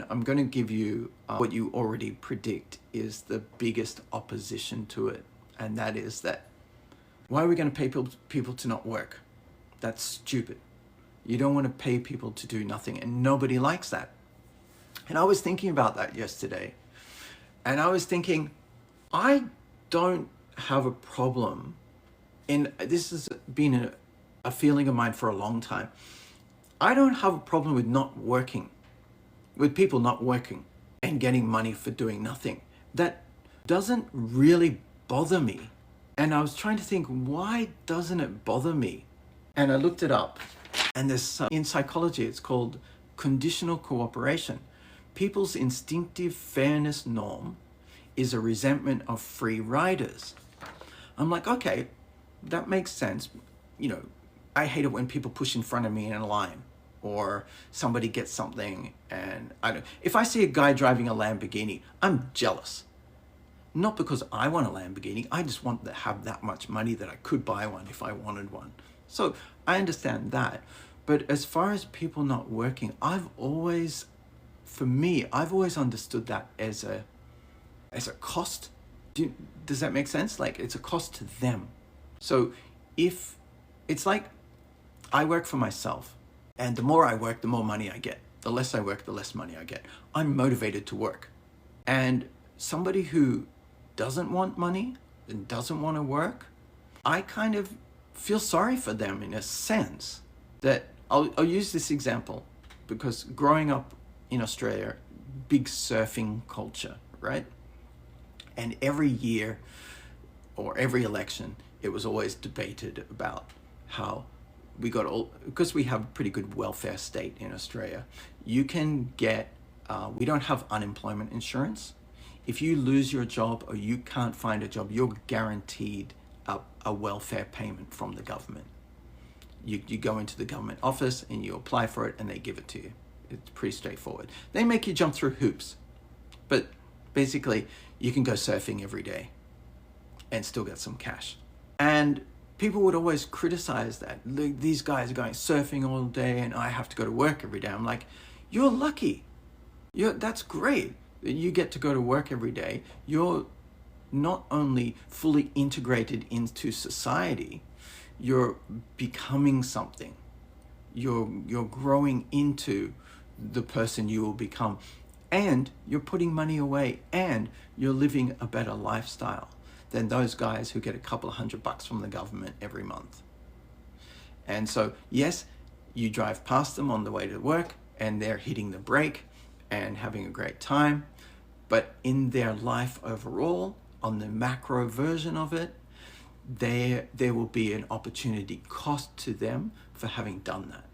I'm going to give you what you already predict is the biggest opposition to it. And that is that, why are we going to pay people to not work? That's stupid. You don't want to pay people to do nothing, and nobody likes that. And I was thinking about that yesterday. And I was thinking, I don't have a problem, and this has been a feeling of mine for a long time. I don't have a problem with not working, with people not working and getting money for doing nothing. That doesn't really bother me. And I was trying to think, why doesn't it bother me? And I looked it up, and this in psychology, it's called conditional cooperation. People's instinctive fairness norm is a resentment of free riders. I'm like, okay, that makes sense. You know, I hate it when people push in front of me in a line, or somebody gets something and if I see a guy driving a Lamborghini, I'm jealous. Not because I want a Lamborghini, I just want to have that much money that I could buy one if I wanted one. So I understand that. But as far as people not working, I've always understood that as a cost. Does that make sense? Like, it's a cost to them. So if it's like, I work for myself, and the more I work, the more money I get. The less I work, the less money I get. I'm motivated to work. And somebody who doesn't want money and doesn't want to work, I kind of feel sorry for them in a sense. That I'll use this example because growing up in Australia, big surfing culture, right? And every year or every election, it was always debated about how because we have a pretty good welfare state in Australia, you can get, we don't have unemployment insurance. If you lose your job or you can't find a job, you're guaranteed a welfare payment from the government. You go into the government office and you apply for it and they give it to you. It's pretty straightforward. They make you jump through hoops, but basically you can go surfing every day and still get some cash. And people would always criticize that. These guys are going surfing all day and I have to go to work every day. I'm like, you're lucky. That's great that you get to go to work every day. You're not only fully integrated into society, you're becoming something. You're growing into the person you will become, and you're putting money away, and you're living a better lifestyle than those guys who get a couple of $100 from the government every month. And so, yes, you drive past them on the way to work and they're hitting the brake and having a great time, but in their life overall, on the macro version of it, there will be an opportunity cost to them for having done that.